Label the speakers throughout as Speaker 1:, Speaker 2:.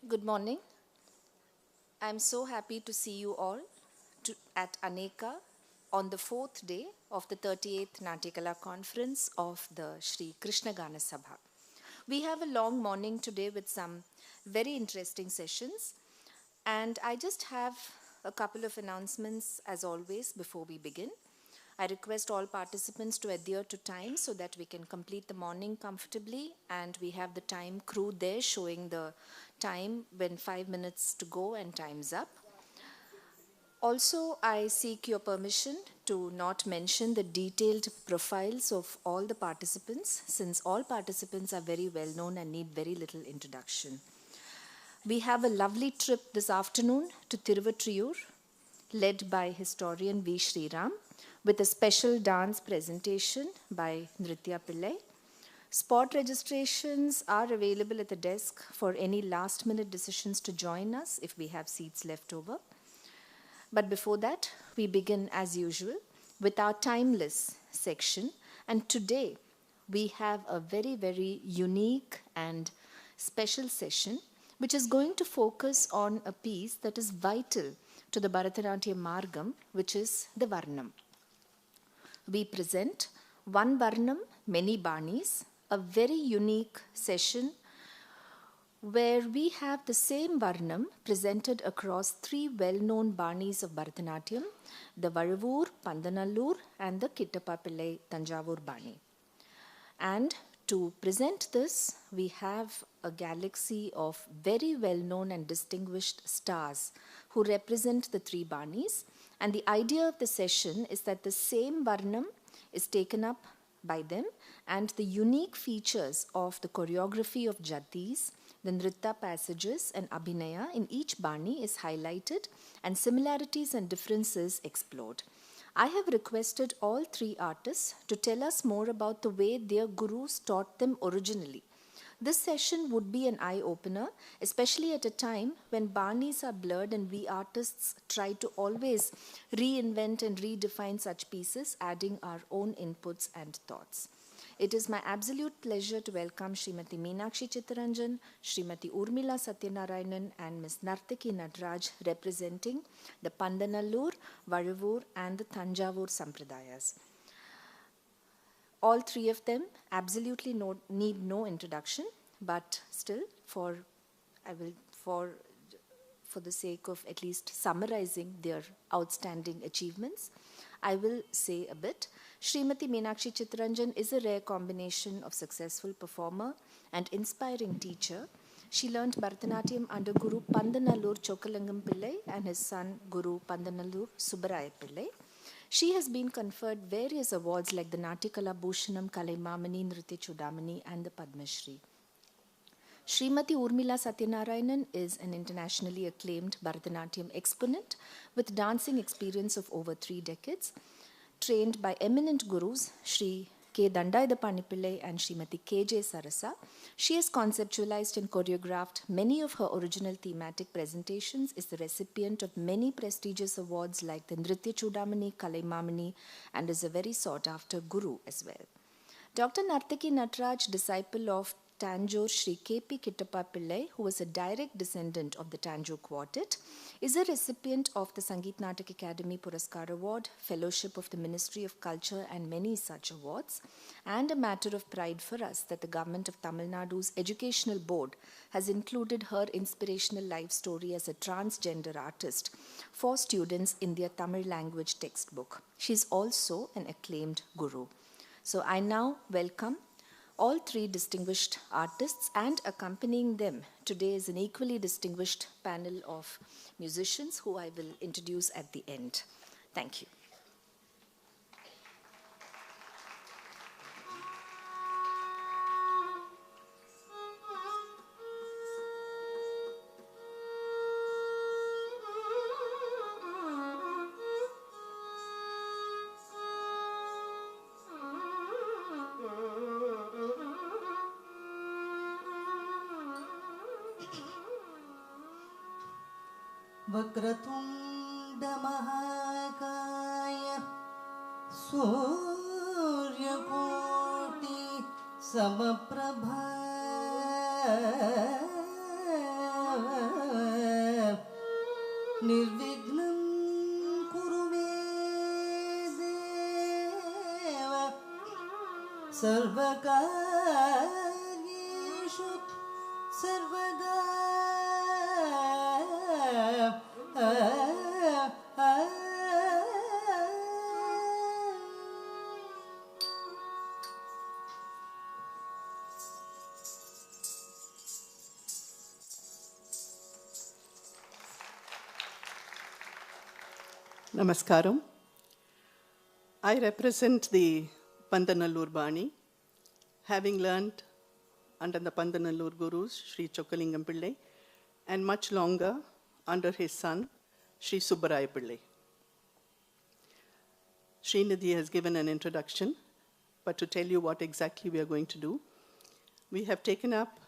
Speaker 1: Good morning. I'm so happy to see you all at Aneka on the fourth day of the 38th Natyakala Conference of the Sri Krishna Gana Sabha. We have a long morning today with some very interesting sessions, and I just have a couple of announcements as always before we begin. I request all participants to adhere to time so that we can complete the morning comfortably, and we have the time crew there showing the time when 5 minutes to go and time's up. Also, I seek your permission to not mention the detailed profiles of all the participants, since all participants are very well known and need very little introduction. We have a lovely trip this afternoon to Tiruvattriyur, led by historian V. Sriram, with a special dance presentation by Nritya Pillai. Spot registrations are available at the desk for any last-minute decisions to join us if we have seats left over. But before that, we begin as usual with our timeless section. And today, we have a very, very unique and special session, which is going to focus on a piece that is vital to the Bharatanatyam Margam, which is the Varnam. We present one Varnam, many Banis, a very unique session where we have the same Varnam presented across three well-known Banis of Bharatanatyam, the Varavur, Pandanallur and the Kittappa Pillai Tanjavur Bani. And to present this, we have a galaxy of very well-known and distinguished stars who represent the three Banis. And the idea of the session is that the same Varnam is taken up by them, and the unique features of the choreography of Jatis, the Nritta passages and Abhinaya in each Bani is highlighted and similarities and differences explored. I have requested all three artists to tell us more about the way their gurus taught them originally. This session would be an eye-opener, especially at a time when Banis are blurred and we artists try to always reinvent and redefine such pieces, adding our own inputs and thoughts. It is my absolute pleasure to welcome Srimati Meenakshi Chittaranjan, Srimati Urmila Satyanarayanan and Ms. Nartaki Nadraj representing the Pandanallur, Varavur and the Tanjavur Sampradayas. All three of them absolutely need no introduction, but still for the sake of at least summarizing their outstanding achievements, I will say a bit. Srimati Meenakshi Chittaranjan is a rare combination of successful performer and inspiring teacher. She learnt Bharatanatyam under Guru Pandanallur Chokkalangam Pillai and his son Guru Pandanallur Subbaraya Pillai. She has been conferred various awards like the Natyakala Bhushanam, Kalaimamani, Nritya Chudamani and the Padma Shri. Srimati Urmila Satyanarayanan is an internationally acclaimed Bharatanatyam exponent with dancing experience of over 3 decades. Trained by eminent gurus, Sri K. Dandayadapani Pillai and Srimati K. J. Sarasa, she has conceptualized and choreographed many of her original thematic presentations, is the recipient of many prestigious awards like the Nritya Chudamani, Kalaimamani, and is a very sought-after guru as well. Dr. Nartaki Natraj, disciple of Tanjore Sri K.P. Kittappa Pillai, who was a direct descendant of the Tanjore Quartet, is a recipient of the Sangeet Natak Academy Puraskar Award, Fellowship of the Ministry of Culture and many such awards, and a matter of pride for us that the government of Tamil Nadu's Educational Board has included her inspirational life story as a transgender artist for students in their Tamil language textbook. She is also an acclaimed guru. So I now welcome all three distinguished artists, and accompanying them today is an equally distinguished panel of musicians who I will introduce at the end. Thank you.
Speaker 2: वक्रतुण्ड महाकाय सूर्यकोटि समप्रभा निर्विघ्नं कुरु मे देव सर्वकार्येषु सर्वदा
Speaker 3: Namaskaram. I represent the Pandanallur Bani, having learnt under the Pandanallur Gurus, Sri Chokkalingam Pillai, and much longer under his son, Sri Subbaraya Pillai. Srinidhi has given an introduction, but to tell you what exactly we are going to do, we have taken up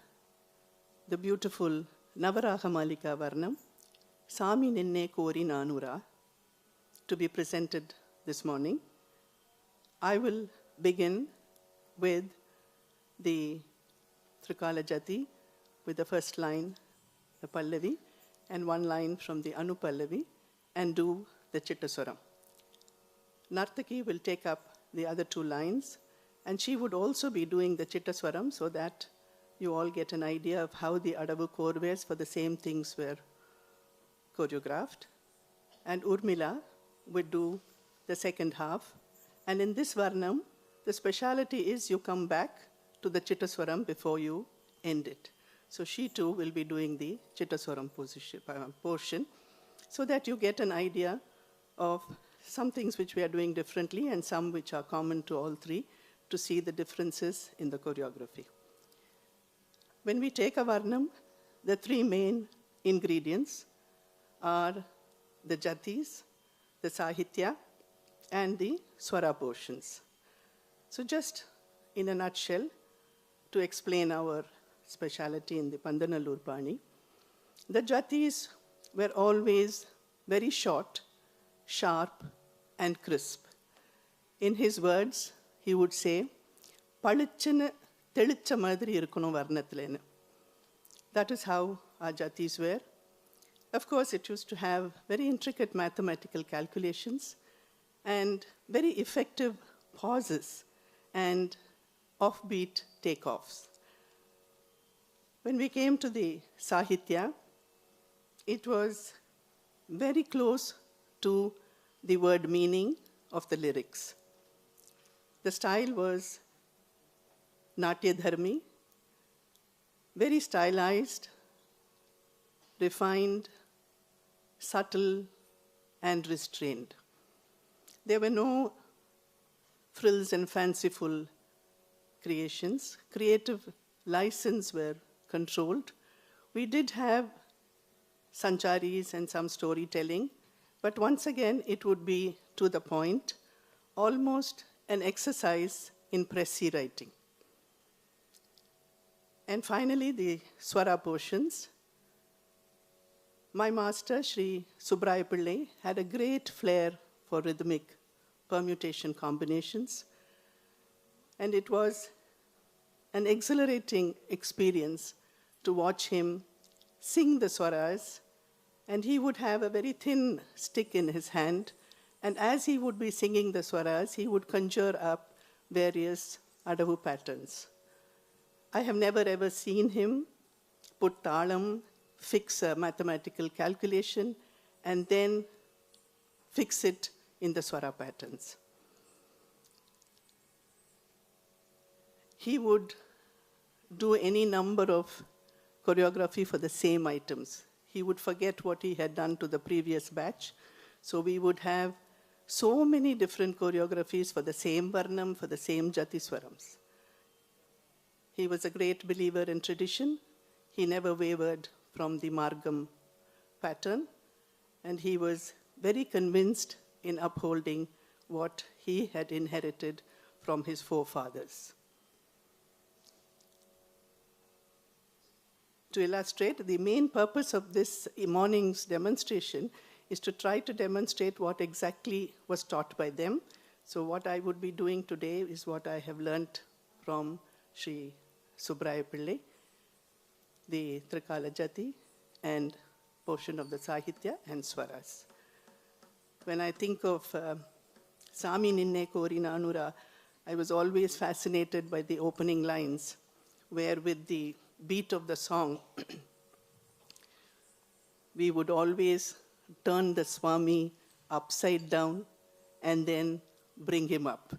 Speaker 3: the beautiful Navaraha Malika Varnam, Sami Ninne Kori Nanura, to be presented this morning. I will begin with the Trikala Jati, with the first line, the Pallavi, and one line from the Anupallavi, and do the Chittaswaram. Nartaki will take up the other two lines, and she would also be doing the Chittaswaram so that you all get an idea of how the Adavu Korves for the same things were choreographed. And Urmila would do the second half. And in this Varnam, the speciality is you come back to the Chittaswaram before you end it. So she too will be doing the Chittaswaram portion so that you get an idea of some things which we are doing differently and some which are common to all three to see the differences in the choreography. When we take a Varnam, the three main ingredients are the Jatis, the Sahitya, and the Swara portions. So just in a nutshell, to explain our speciality in the Pandanallur Bani, the Jatis were always very short, sharp, and crisp. In his words, he would say, "Palichana telicha madri irukonu varnathilenu." That is how our Jatis were. Of course, it used to have very intricate mathematical calculations and very effective pauses and offbeat takeoffs. When we came to the Sahitya, it was very close to the word meaning of the lyrics. The style was Natya Dharmi, very stylized, refined, subtle, and restrained. There were no frills and fanciful creations. Creative license were controlled. We did have sancharis and some storytelling, but once again it would be to the point, almost an exercise in pressy writing. And finally, the Swara portions. My master, Sri Subbaraya Pillai, had a great flair for rhythmic permutation combinations, and it was an exhilarating experience to watch him sing the swaras, and he would have a very thin stick in his hand, and as he would be singing the swaras, he would conjure up various Adavu patterns. I have never ever seen him put talam, fix a mathematical calculation, and then fix it in the swara patterns. He would do any number of choreography for the same items. He would forget what he had done to the previous batch. So we would have so many different choreographies for the same Varnam, for the same Jati Swarams. He was a great believer in tradition. He never wavered from the Margam pattern, and he was very convinced in upholding what he had inherited from his forefathers. To illustrate, the main purpose of this morning's demonstration is to try to demonstrate what exactly was taught by them. So what I would be doing today is what I have learnt from Sri Subbaraya Pillai, the Trikala Jati, and portion of the Sahitya and Swaras. When I think of Sami Ninne Kori Nanura, I was always fascinated by the opening lines, where with the beat of the song, we would always turn the Swami upside down and then bring him up.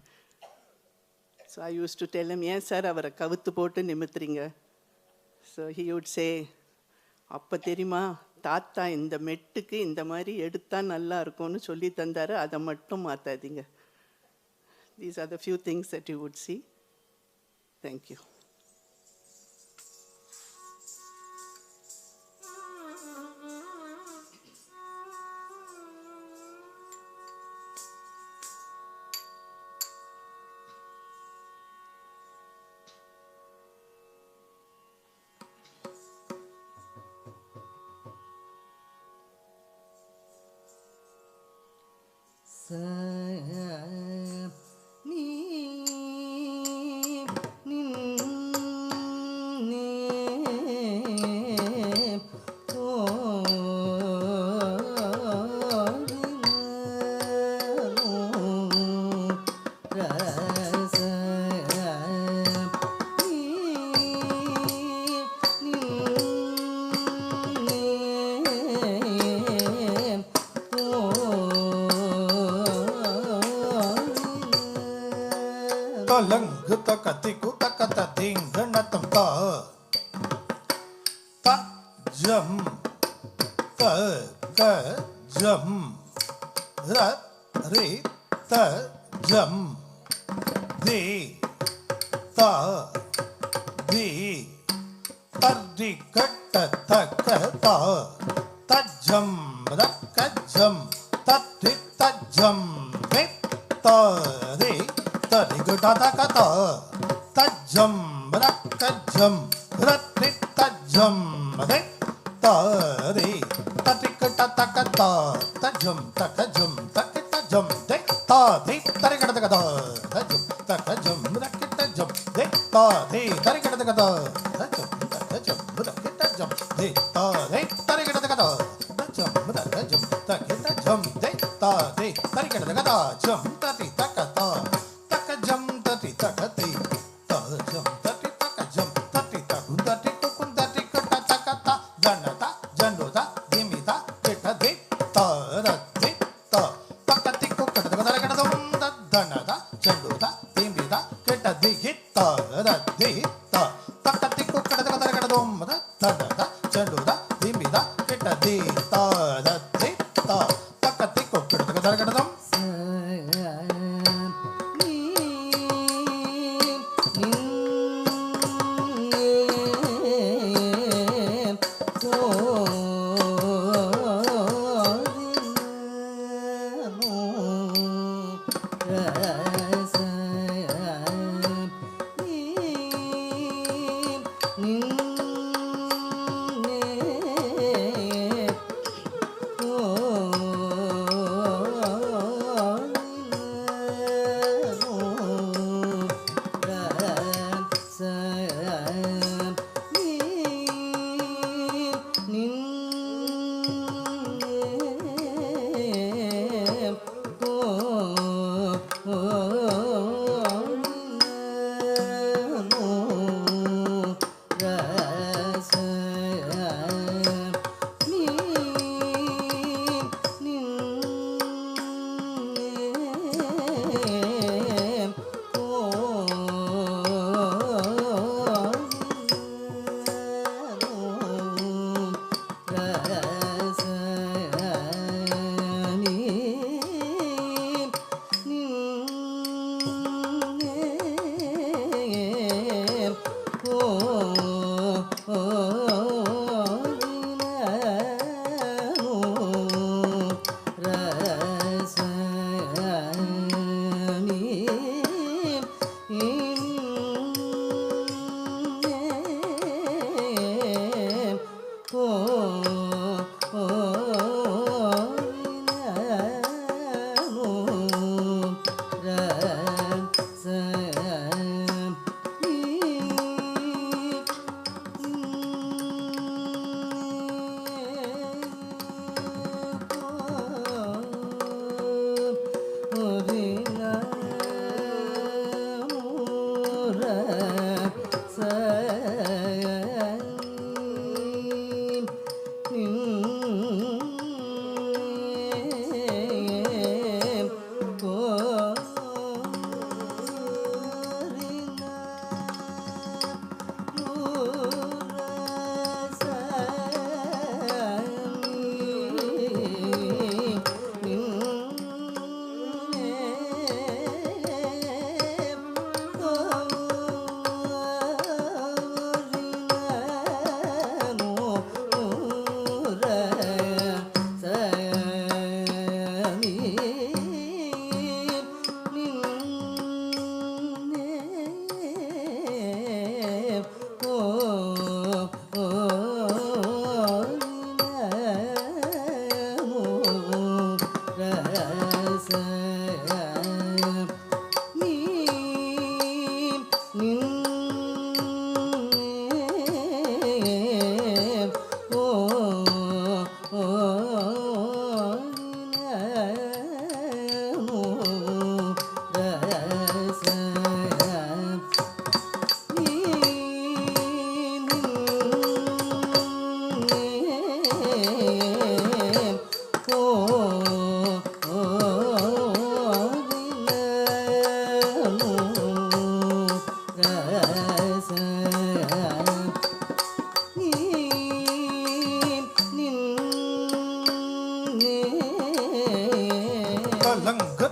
Speaker 3: So I used to tell him, yes, sir, avara kavuttu potu nimitringa. So he would say, அப்போ தெரியுமா தாத்தா இந்த மெட்டுக்கு இந்த மாதிரி எடுத்தா நல்லா இருக்கும்னு சொல்லி தந்தாரு, அதை மட்டும் மாற்றாதீங்க. These are the few things that you would see. Thank you.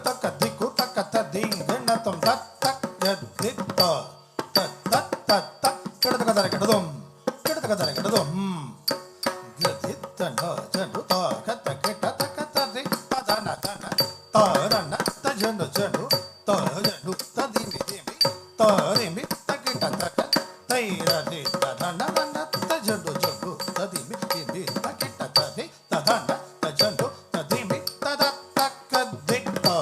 Speaker 4: takatiku takatadingenatum tatakadita tatatata kadakadarakadum kadakadarakadum gaditana januta katakita takatadi padana dana tarana tajanu janu tajanu tadimi dimi tarimi takita takat tairani tadana dana tajanu janu tadimi dimi takita tadi tadana tajanu tadimi tadatakadita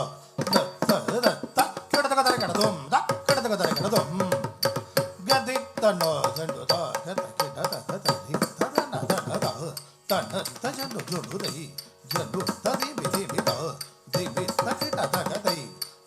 Speaker 4: tadata kadakadarakadum kadakadarakadum gaditana januta katakita takatadi tadana dana tana tajanu janu dai janu tadimi dimi da dimi takita takadai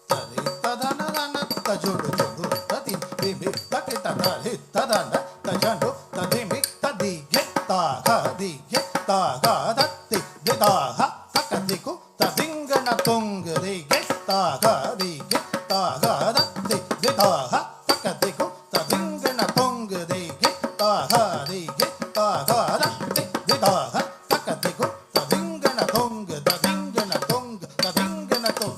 Speaker 4: tadi tadana dana tajanu janu tadi dimi takita tadi tadana tajanu tadimi tadi geta gadi geta gadati geta ha takadiku tadingana tongri geta gadi geta gadati geta ha takadiku tadingana tongri geta gadi geta gadati geta ha takadiku tadingana tong tadingana tong tadingana tong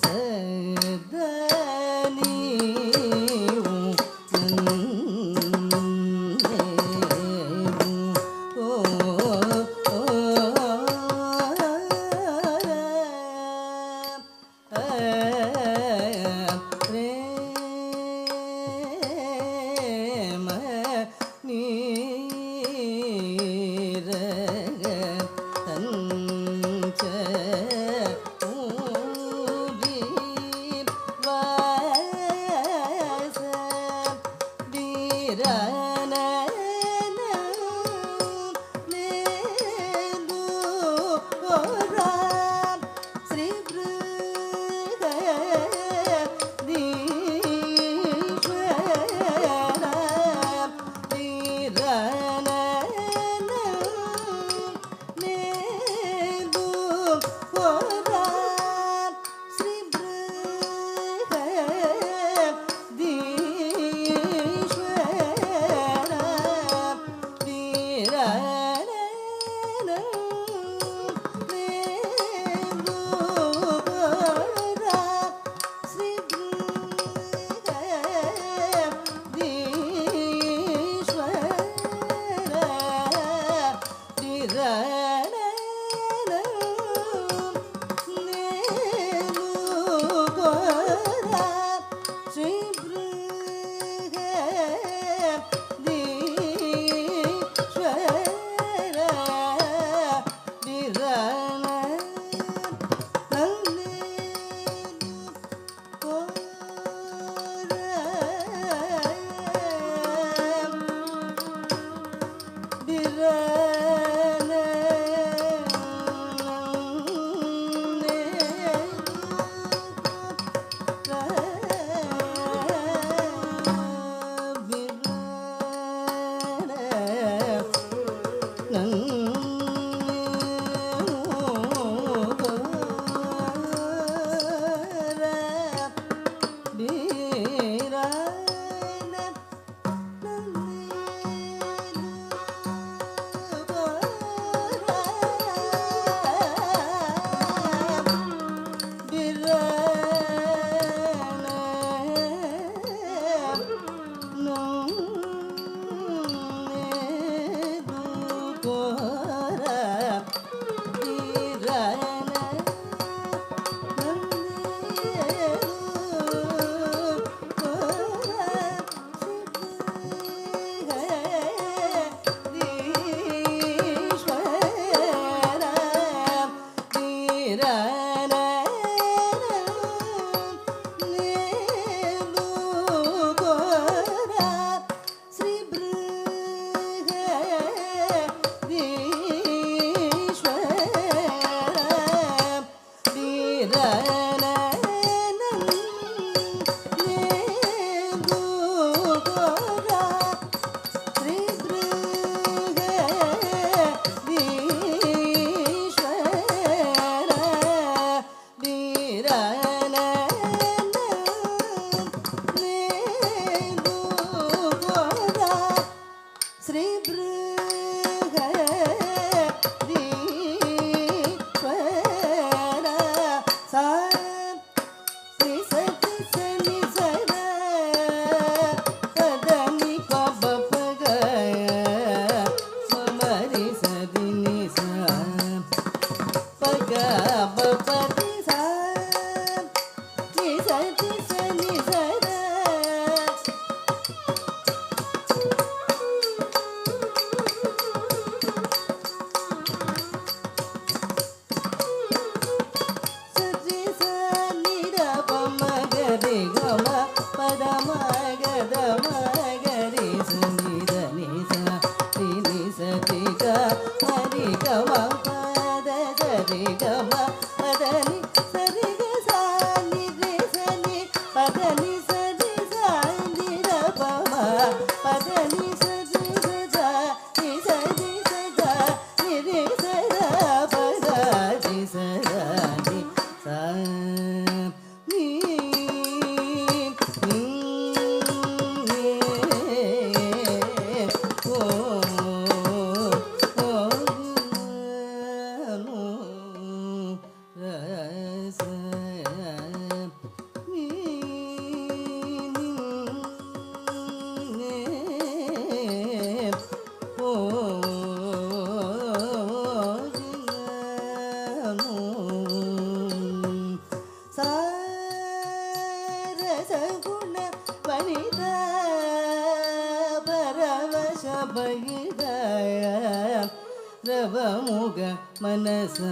Speaker 2: ರವಮುಗ ಮನಸಾರಗಾಚಿ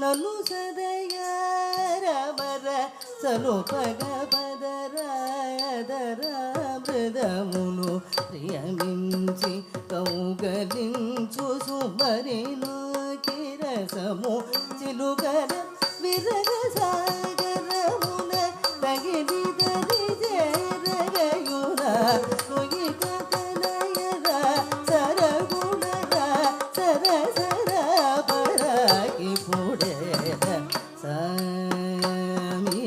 Speaker 2: ನನು ಸದಯಾರವರ ಸ್ವರೂಪಗ ಪದರಾಯದರ ಮೃದమును ప్రియమించి కౌగలించు సుమరిను కిరసము చిలుకర విరగ సాగరమున తగిలిదరి చేరగయున నొయిక కనయర సరగుణర సరసర పరాకి పుడేర సామి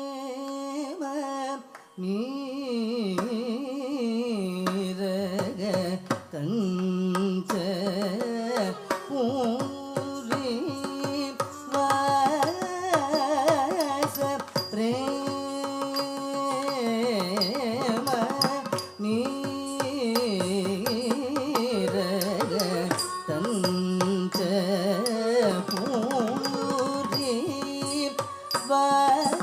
Speaker 2: ಪ್ರೇಮ ಮೀರಗ ಕಂಚ ಪೂರಿ ವಾಸ ಪ್ರೇಮ ಮೀರಗ ಕಂಚ ಪೂರಿ ವಾಸ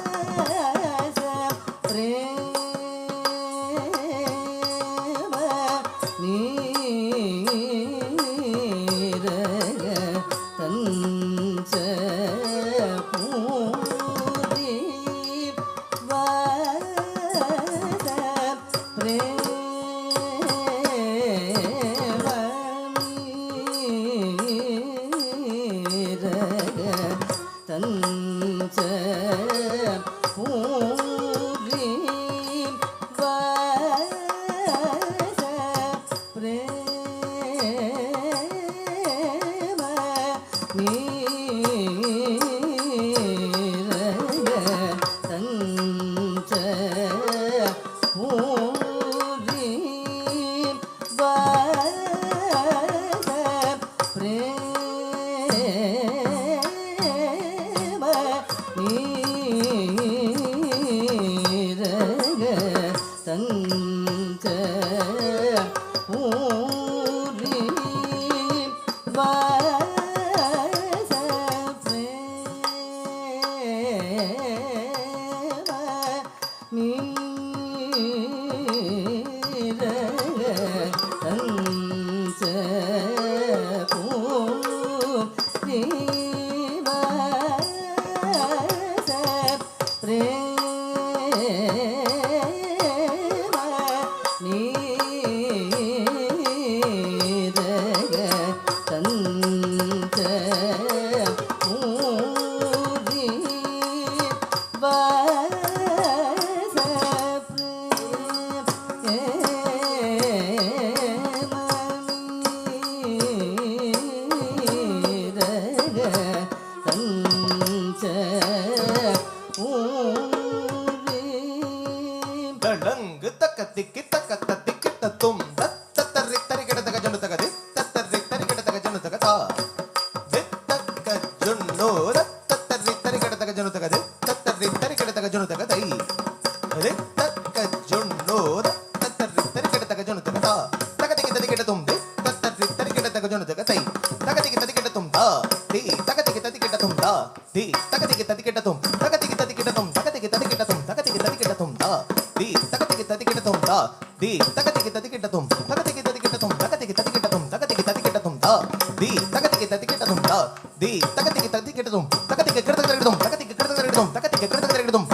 Speaker 4: taka junu taka tai re taka junu tatari tari taka junu taka ta taka tiki tari tum de tatari tari taka junu taka tai taka tiki tari tum da di taka tiki tari tum da di taka tiki tari tum taka tiki tari tum taka tiki tari tum taka tiki tari tum da di taka tiki tari tum da di taka tiki tari tum taka tiki tari tum taka tiki tari tum taka tiki tari tum da di taka tiki tari tum da di taka tiki tari tum taka tiki tari tum taka tiki tari tum taka tiki tari tum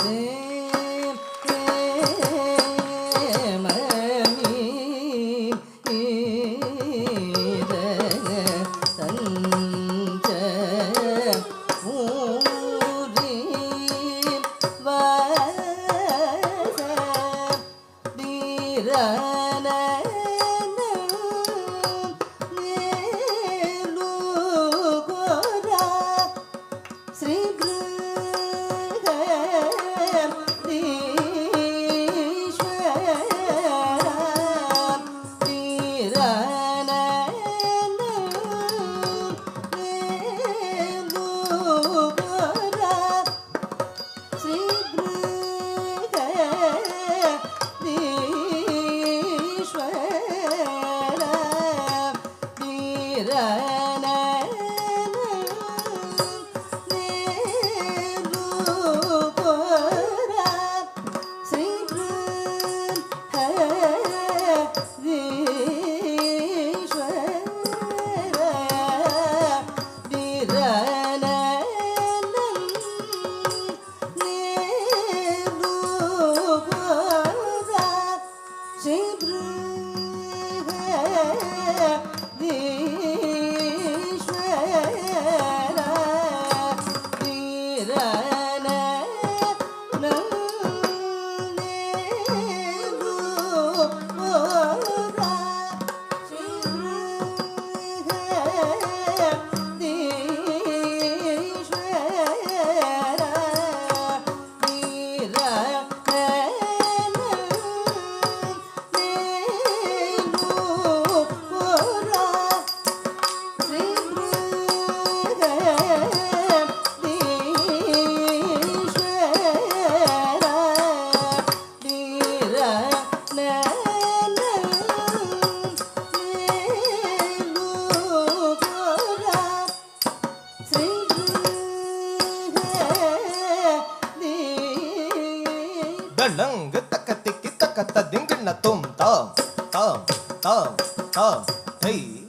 Speaker 4: Dalang taka tiki taka ta dingin na tum tam tam tam tam hey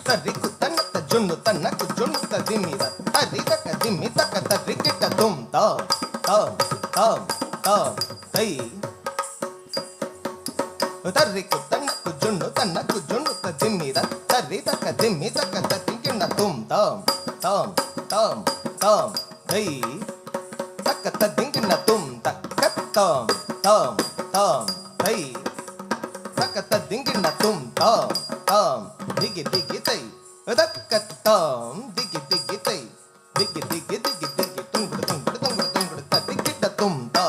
Speaker 4: tari kutana ta junnu tanaku junnu ta dimira tari taka dimi taka tari kita tum tam tam tam tam hey tari kutana ku junnu tanaku junnu ta dimira tari taka dimi taka tari dingin na tum tam tam tam tam hey takata dingina tum takatam tam tam hey takata dingina tum tam tam digi digi tay takatam digi digi tay digi digi digi digi tungur tungur tungur tungur ta digita tum ta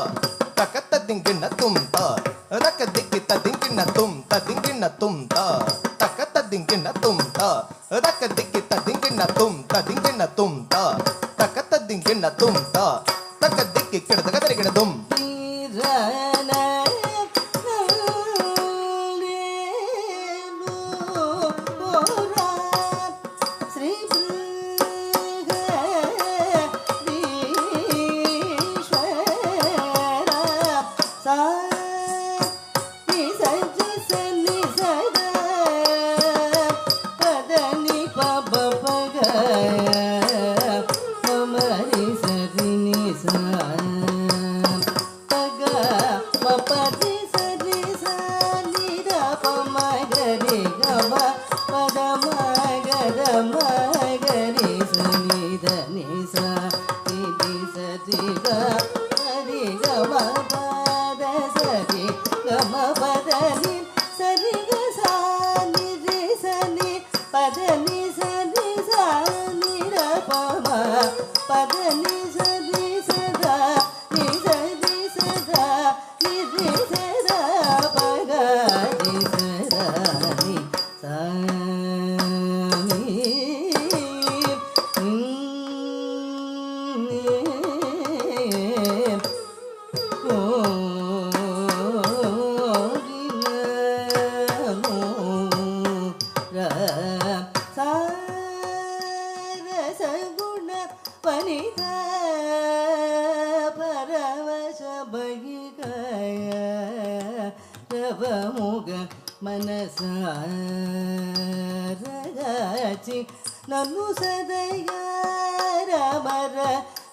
Speaker 4: takata dingina tum ta taka digita dingina tum ta dingina tum ta takata dingina tum ta taka digita dingina tum ta dingina tum ta takata dingina tum ta taka dikki kidda kadari kidda
Speaker 2: రవముగ మనసారగాచి నన్ను సదయారమర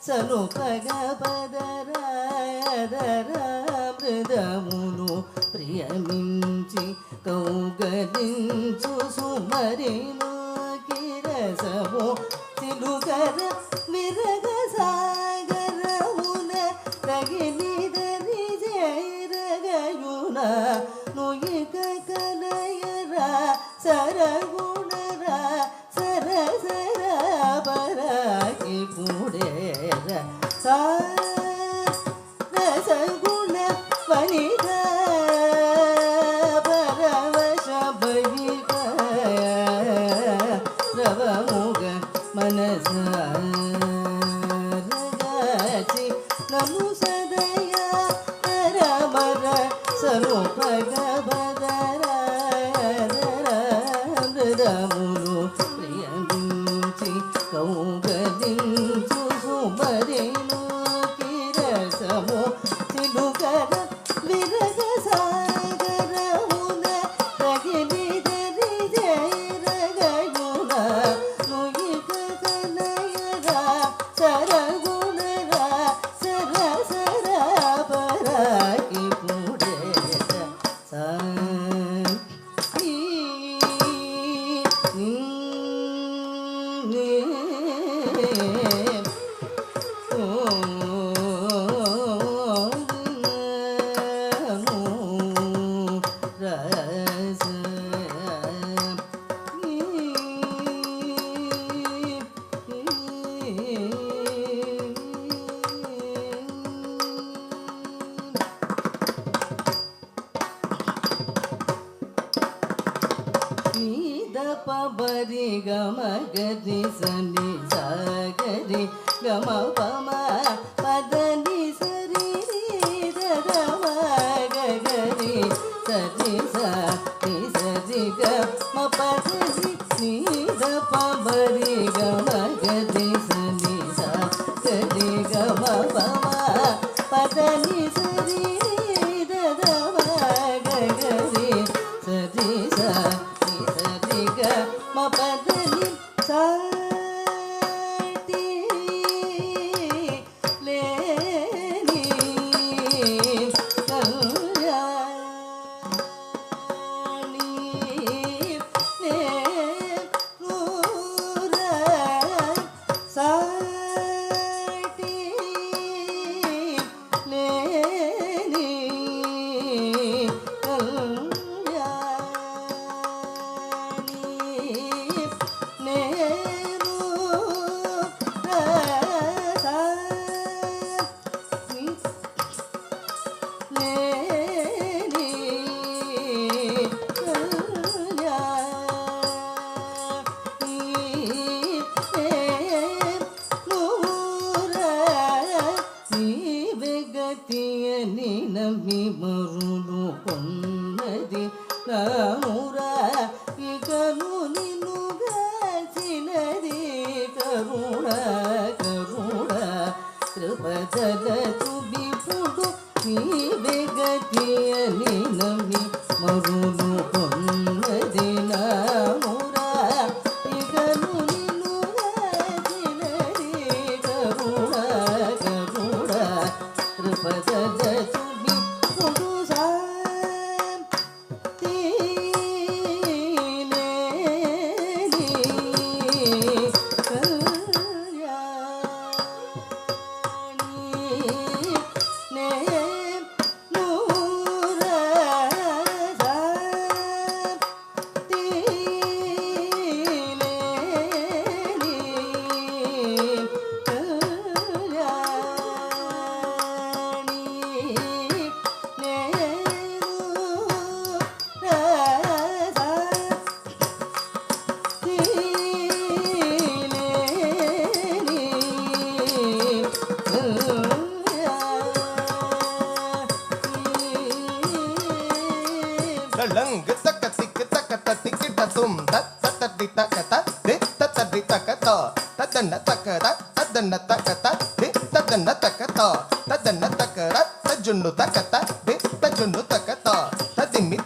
Speaker 2: సనుపగ పదరామృదమును ప్రియమించి కౌగలించు సుమరిను కిరసము తిలుగర విరగ సాగరమున తగిలిదరి జైరగయున నుయిక కలయర సరగుణర సరసర పరాకి పుడేర సారసగుణ వనిత పరవశ భవిక రవముగ మనసారగాచి నను సదయా రమర సరూపగ బదరామృదమును ప్రియమించి కౌగలించు సుమరేను కిరసము తిలుగర విరగ సాగరమున తగిలిదరి జైరగయున నుయిక కలయర సరగుణర సరసర పరాకి పుడేర సాయి పబరి గమ గరి సని సాగరి గమ పమ పదని సరి రమ గరి సరి సరి గమ పదని నీద పబరి గమ గరి సని సాగరి గమ పమ పదని సరి రమ గరి సరి సరి గమ పదని సాటి లేని కళ్యాణి నేనురా సాటి లేని నమ్మి మరులు పొన్నది నామురా ఇకను నిన్నుగాచినది కరుణ కరుణ కృపదల తుబిపుడు నీవెగతియని నమ్మి మరులు పొన్నది నామురా ఇకను నిన్నుగాచినది కరుణ కరుణ కృపదల తుబిపుడు
Speaker 4: Galang taka tik taka tikita tum tat tat di takata di tat di takata tadanna takata di tadanna takata tajunnu takata di tajunnu takata tadimmi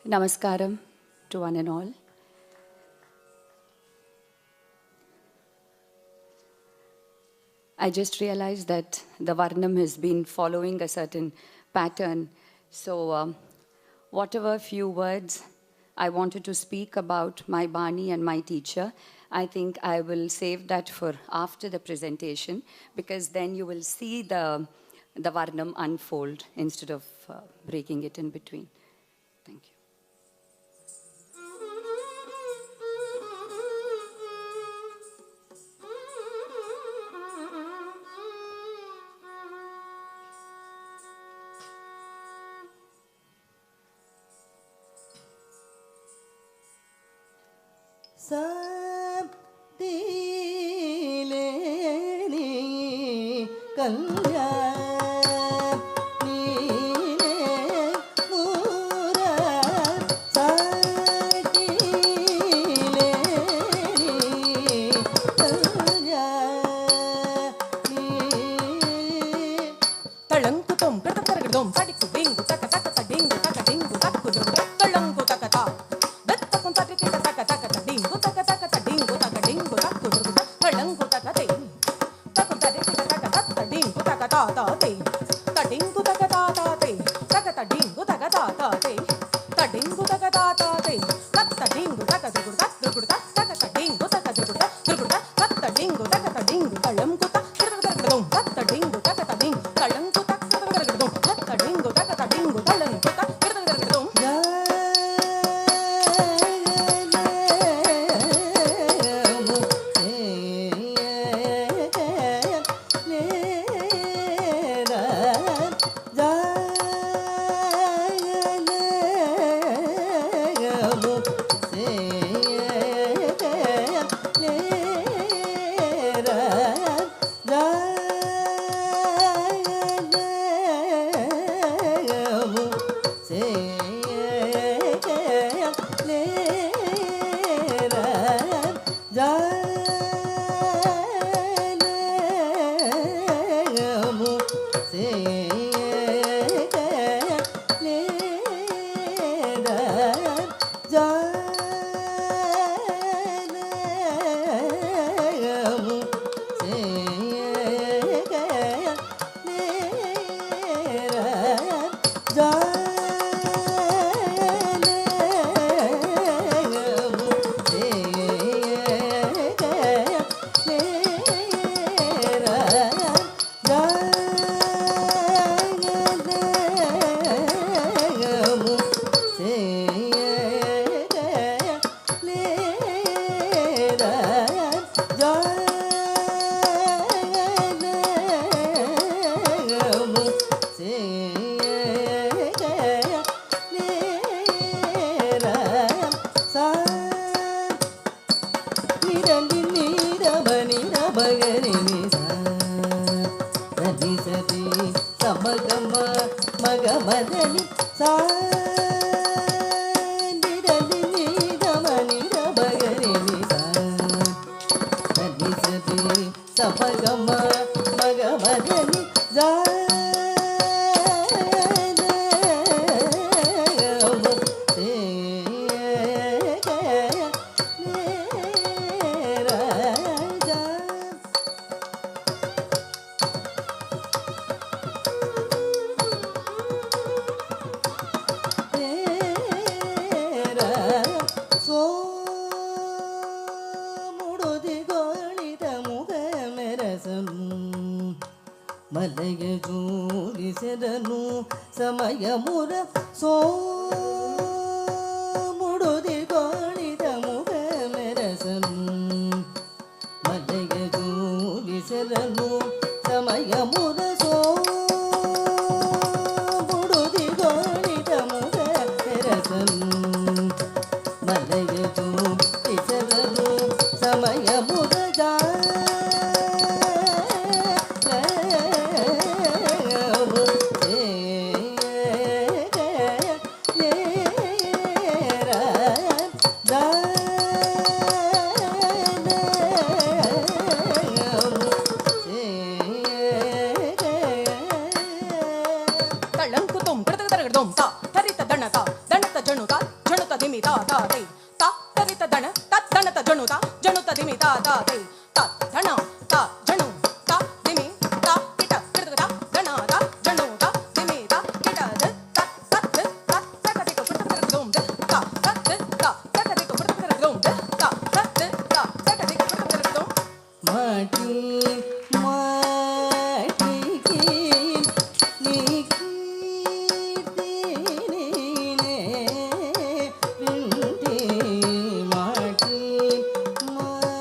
Speaker 5: Namaskaram to one and all. I just realized that the Varnam has been following a certain pattern. So whatever few words I wanted to speak about my Bani and my teacher, I think I will save that for after the presentation, because then you will see the Varnam unfold instead of breaking it in between. Thank you.
Speaker 2: sa di le ni kalya ni le mura sa di le ni kalya ni
Speaker 6: தளங்குதம் கிருதம் தடிக்கு டிங்கு தக்க தக்க டிங்கு தக்க டிங்கு தக்கு தளங்கு தக்க தா தத்தக்கும் தக்க கிட்ட தக்க தக்க டிங்கு தக்க தக்க டிங்கு தக்க டிங்கு தக்கு தளங்கு தக்க தே தக்கு தக்க கிட்ட தக்க தக்க டிங்கு தக்க தா தா தே தடிங்கு தக்க தா தா தே தக்க டிங்கு தக்க தா தா தே தடிங்கு தக்க தா தா தே தத்த டிங்கு தக்க துகுடு தக்க டிங்கு தக்க துகுடு தத்த டிங்கு தக்க டிங்கு தளங்கு தக்க கிருதம் தத்த டிங்கு தக்க டிங்கு தளங்கு
Speaker 2: மகமதனி சா சபகம மகமதனி ஜா ಮಲಗೆ ಜೋಡಿಸೆದನು ಸಮಯಮುರ ಸೋ ಮುಡುದಿ ಗೋಳಿದ ಮುಗ ಮೆರಸನು ಮಲಗೆ ಜೋಡಿಸೆದನು ಸಮಯಮುರ ಸೋ ಮುಡುದಿ ಗೋಳಿದ ಮುಗ ಮೆರಸನು ಮಲಗೆ ಜೋಡಿಸೆದನು ಸಮಯಮುರ ಜಾ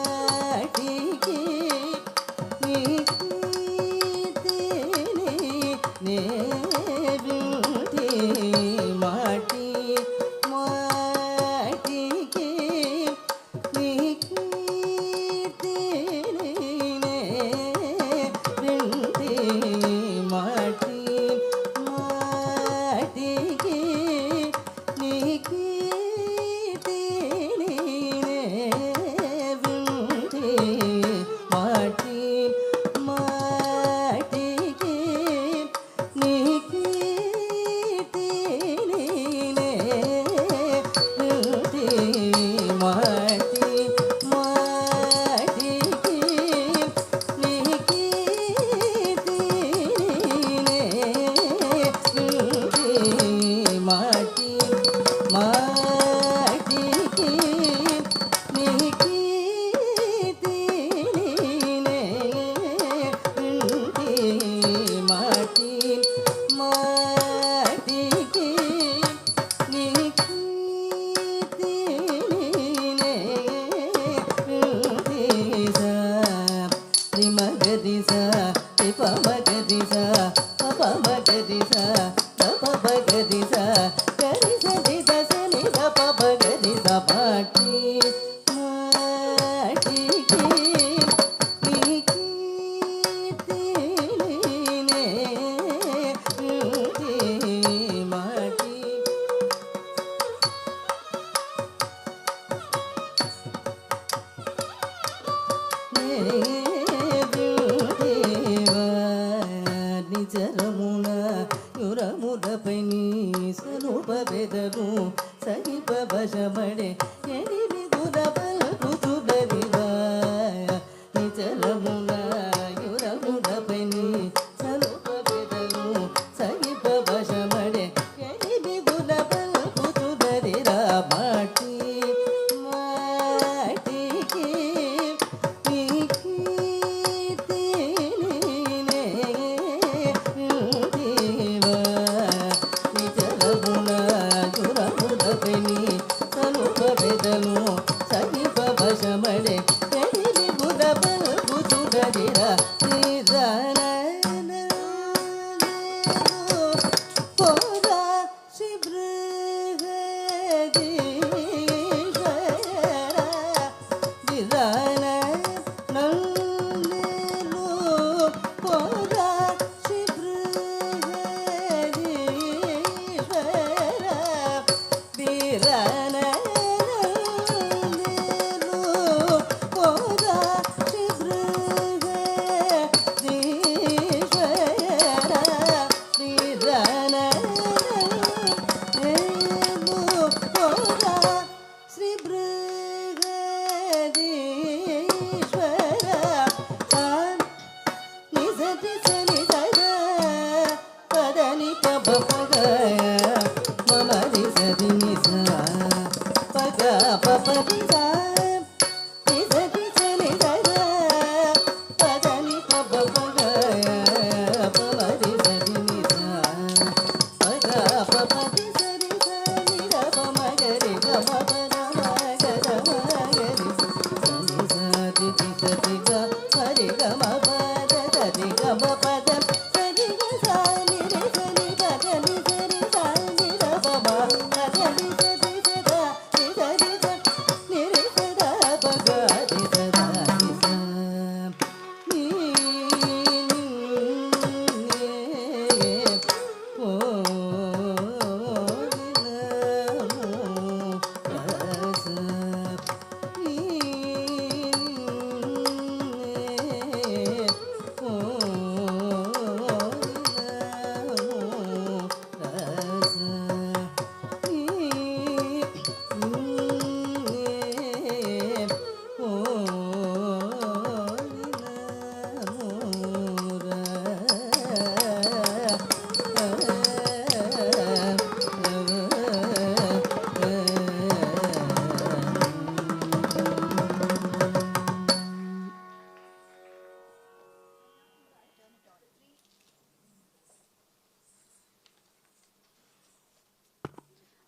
Speaker 2: மாட்டி నిజరమున యురములపై నీ స్వరూపబెదరు సహిప వశమడే ఎనిమి గురబల కుతుడరివా నిజరమున యురములపై నీ స్వరూపబెదరు సహిప వశమడే ఎనిమి గురబల కుతుడరిరా మాటి మాటికి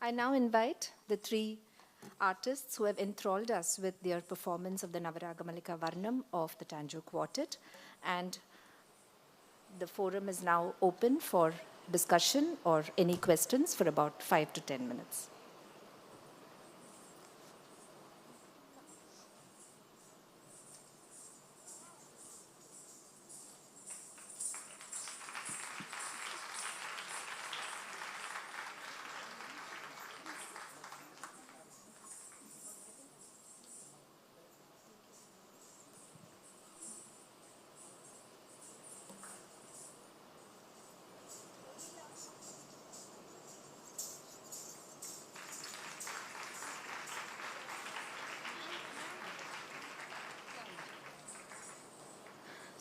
Speaker 1: I now invite the three artists who have enthralled us with their performance of the Navaragamalika Varnam of the Tanjore Quartet. And the forum is now open for discussion or any questions for about 5 to 10 minutes.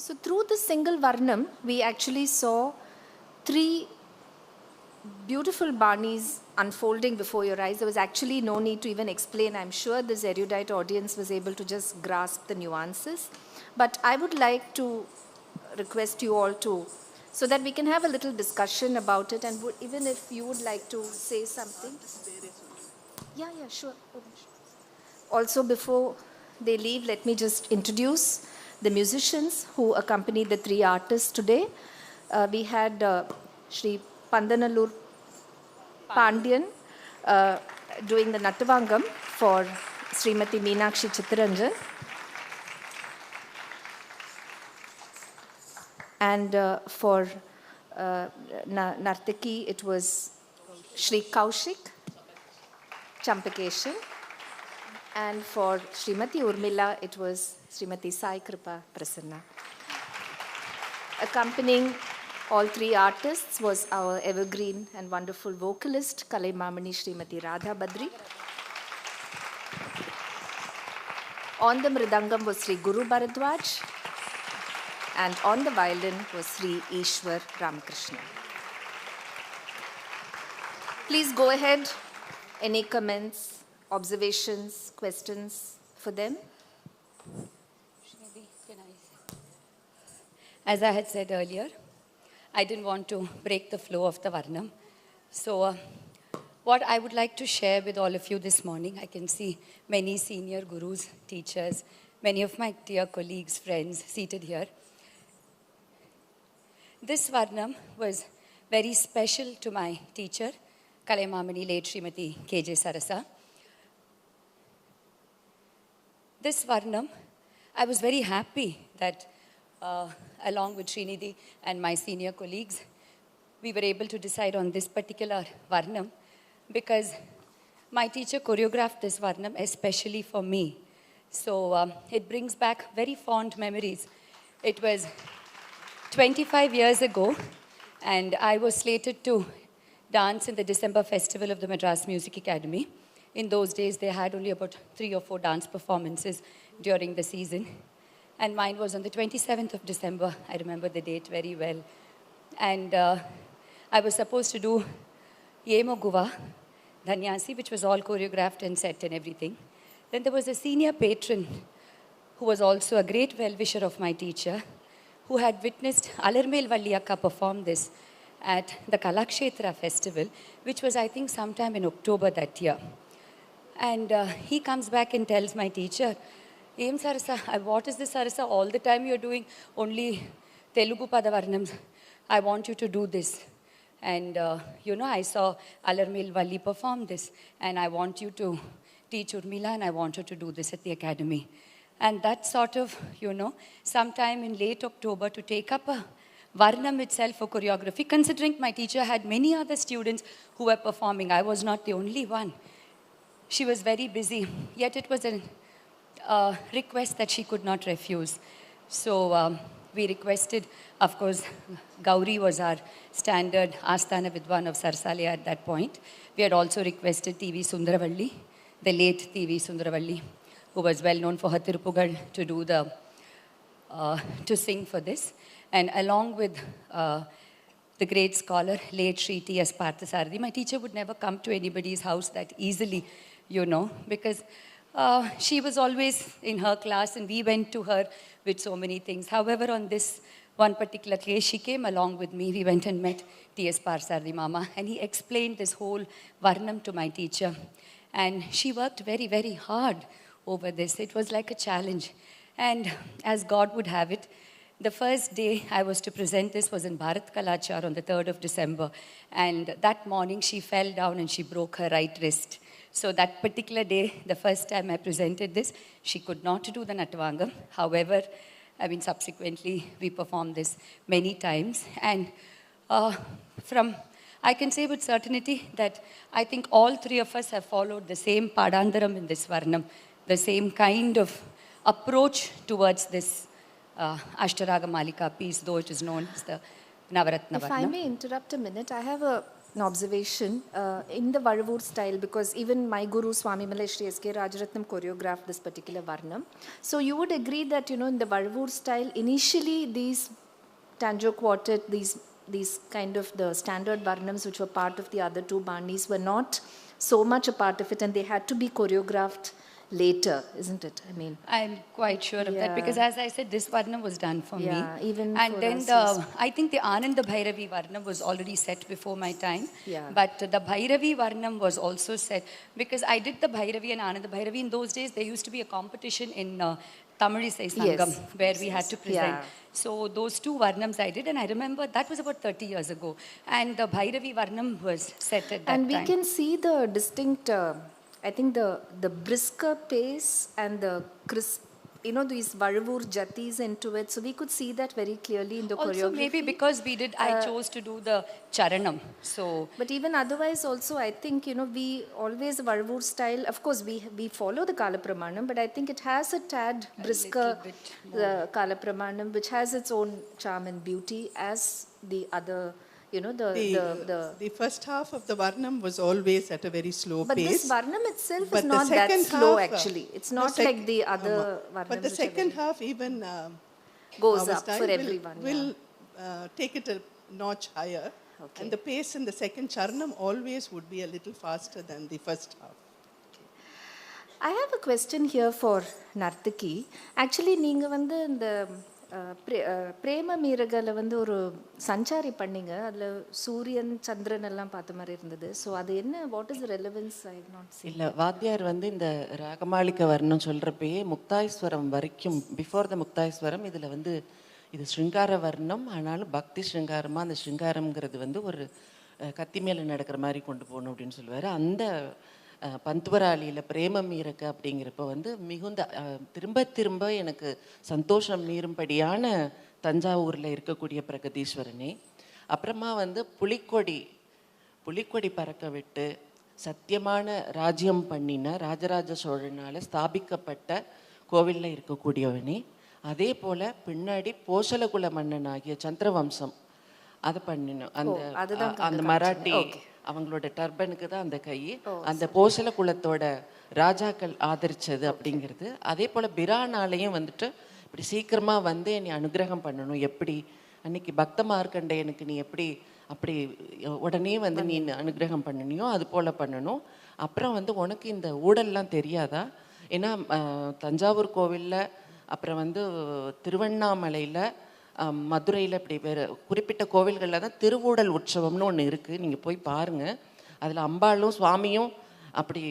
Speaker 1: So through this single Varnam, we actually saw three beautiful Banis unfolding before your eyes. There was actually no need to even explain. I'm sure this erudite audience was able to just grasp the nuances. But I would like to request you all to, so that we can have a little discussion about it, and even if you would like to say something. Yeah, sure. Also, before they leave, let me just introduce the musicians who accompanied the three artists today. We had Shri Pandanallur Pandyan doing the Nattavangam for Srimati Meenakshi Chittaranjan. And for Nartaki, it was Shri Kaushik Champakeshan. And for Srimati Urmila, it was Srimati Sai Kripa Prasanna. Accompanying all three artists was our evergreen and wonderful vocalist, Kalai Mamani Srimati Radha Badri. On the mridangam was Sri Guru Bharadwaj, and on the violin was Sri Ishwar Ramakrishna. Please go ahead. Any comments, observations, questions for them?
Speaker 5: As I had said earlier, I didn't want to break the flow of the Varnam. So what I would like to share with all of you this morning, I can see many senior gurus, teachers, many of my dear colleagues, friends seated here. This Varnam was very special to my teacher, Kalaimamani late Srimati K.J. Sarasa. This Varnam, I was very happy that along with Srinidhi and my senior colleagues, we were able to decide on this particular Varnam because my teacher choreographed this Varnam especially for me. So it brings back very fond memories. It was 25 years ago, and I was slated to dance in the December festival of the Madras Music Academy. In those days, they had only about 3 or 4 dance performances during the season. And mine was on the 27th of December. I remember the date very well. And I was supposed to do Yemo Guva, Dhanyasi, which was all choreographed and set and everything. Then there was a senior patron who was also a great well-wisher of my teacher, who had witnessed Alarmel Valliyakka perform this at the Kalakshetra festival, which was, I think, sometime in October that year. And he comes back and tells my teacher, Em Sarasa, what is this Sarasa? All the time you're doing only Telugu Padavarnams. I want you to do this. And, I saw Alarmel Valli perform this. And I want you to teach Urmila, and I want her to do this at the academy. And that sort of, sometime in late October to take up a Varnam itself for choreography, considering my teacher had many other students who were performing. I was not the only one. She was very busy, yet it was a request that she could not refuse. So we requested, of course, Gauri was our standard Asthana Vidwan of Sarsalia at that point. We had also requested T.V. Sundaravalli, the late T.V. Sundaravalli, who was well known for her Tirupugal, to do to sing for this. And along with the great scholar, late Sri T.S. Parthasarathi, my teacher would never come to anybody's house that easily, because she was always in her class and we went to her with so many things. However, on this one particular case, she came along with me. We went and met T.S. Parthasarathi Mama, and he explained this whole Varnam to my teacher. And she worked very, very hard over this. It was like a challenge. And as God would have it, the first day I was to present this was in Bharat Kalachar on the 3rd of December. And that morning she fell down and she broke her right wrist. So that particular day, the first time I presented this, she could not do the Natvangam. However, subsequently we performed this many times. And I can say with certainty that I think all three of us have followed the same Padandaram in this Varnam, the same kind of approach towards this Ashtaraga Malika piece, though it is known as the Navaratna Varnam.
Speaker 1: If I may interrupt a minute, I have an observation in the Varavur style, because even my guru Swami Malay Shri S.K. Rajaratnam choreographed this particular Varnam. So you would agree that, in the Varavur style, initially these Tanjo quartet, these kind of the standard Varnams which were part of the other two Banis were not so much a part of it, and they had to be choreographed later, isn't it?
Speaker 5: I'm quite sure of that, because as I said, this Varnam was done for me.
Speaker 1: Even
Speaker 5: and
Speaker 1: for
Speaker 5: then
Speaker 1: us, yes.
Speaker 5: I think the Ananda Bhairavi Varnam was already set before my time.
Speaker 1: Yeah.
Speaker 5: But the Bhairavi Varnam was also set, because I did the Bhairavi and Ananda Bhairavi. In those days, there used to be a competition in Tamilisai Sangam, where we had to present.
Speaker 1: Yeah.
Speaker 5: So those two Varnams I did, and I remember that was about 30 years ago. And the Bhairavi Varnam was set at that time.
Speaker 1: And we can see the distinct, I think the brisker pace and the crisp these Varavur jatis into it. So we could see that very clearly in the
Speaker 5: Also,
Speaker 1: choreography.
Speaker 5: maybe because I chose to do the charanam. So,
Speaker 1: But even otherwise also, I think, we always Varavur style, of course, we follow the Kala Pramanam, but I think it has a tad brisker Kala Pramanam, which has its own charm and beauty as the other,
Speaker 3: The first half of the Varnam was always at a very slow
Speaker 1: But
Speaker 3: pace.
Speaker 1: this Varnam itself
Speaker 3: But
Speaker 1: is
Speaker 3: the
Speaker 1: not that
Speaker 3: second
Speaker 1: slow
Speaker 3: half,
Speaker 1: actually. It's not like the other Varnams.
Speaker 3: But the
Speaker 1: which are
Speaker 3: second
Speaker 1: very-
Speaker 3: half even
Speaker 1: goes
Speaker 3: our
Speaker 1: up
Speaker 3: style
Speaker 1: for everyone.
Speaker 3: will take it a notch higher.
Speaker 1: Okay.
Speaker 3: And the pace in the second Charnam always would be a little faster than the first half.
Speaker 1: I have a question here for Nartaki. Actually, நீங்க வந்து இந்த பிரேம மீரகல வந்து ஒரு சஞ்சாரி பண்ணீங்க. அதுல சூரியன் சந்திரன் எல்லாம் பார்த்த மாதிரி இருந்தது. ஸோ அது என்ன, what is the relevance? I have not seen.
Speaker 7: இல்லை, வாத்தியார் வந்து இந்த ராகமாளிக வர்ணம் சொல்கிறப்பயே முக்தாய்ஸ்வரம் வரைக்கும், பிஃபோர் த முக்தாய்ஸ்வரம் இதில் வந்து இது ஸ்ருங்கார வர்ணம். ஆனாலும் பக்தி ஸ்ருங்காரமாக அந்த ஸ்ருங்காரம்ங்கிறது வந்து ஒரு கத்தி மேலே நடக்கிற மாதிரி கொண்டு போகணும் அப்படின்னு சொல்லுவார். அந்த பந்துவராளியில் பிரேம மீரக்க அப்படிங்கிறப்ப வந்து மிகுந்த திரும்ப திரும்ப எனக்கு சந்தோஷம் மீறும்படியான தஞ்சாவூரில் இருக்கக்கூடிய பிரகதீஸ்வரனே. அப்புறமா வந்து புலிக்கொடி பறக்க விட்டு சத்தியமான ராஜ்யம் பண்ணின ராஜராஜ சோழனால் ஸ்தாபிக்கப்பட்ட கோவிலில் இருக்கக்கூடியவனே. அதே போல் பின்னாடி போசலகுல மன்னனாகிய சந்திரவம்சம் அதை பண்ணினோம். அந்த மராட்டி அவங்களோட டர்பனுக்கு தான் அந்த கை, அந்த போசல குலத்தோட ராஜாக்கள் ஆதரிச்சது அப்படிங்கிறது. அதே போல் பிரானாலையும் வந்துட்டு இப்படி சீக்கிரமாக வந்து என்னை அனுகிரகம் பண்ணணும். எப்படி அன்னைக்கு பக்த மார்க்கண்டையனுக்கு நீ எப்படி அப்படி உடனே வந்து நீ அனுகிரகம் பண்ணனியோ அது போல் பண்ணணும். அப்புறம் வந்து உனக்கு இந்த ஊடல்லாம் தெரியாதா? ஏன்னா தஞ்சாவூர் கோவிலில், அப்புறம் வந்து திருவண்ணாமலையில், மதுரையில், இப்படி வேறு குறிப்பிட்ட கோவில்களில் தான் திருவூடல் உற்சவம்னு ஒன்று இருக்குது. நீங்கள் போய் பாருங்கள். அதில் அம்பாளும் சுவாமியும் அப்படி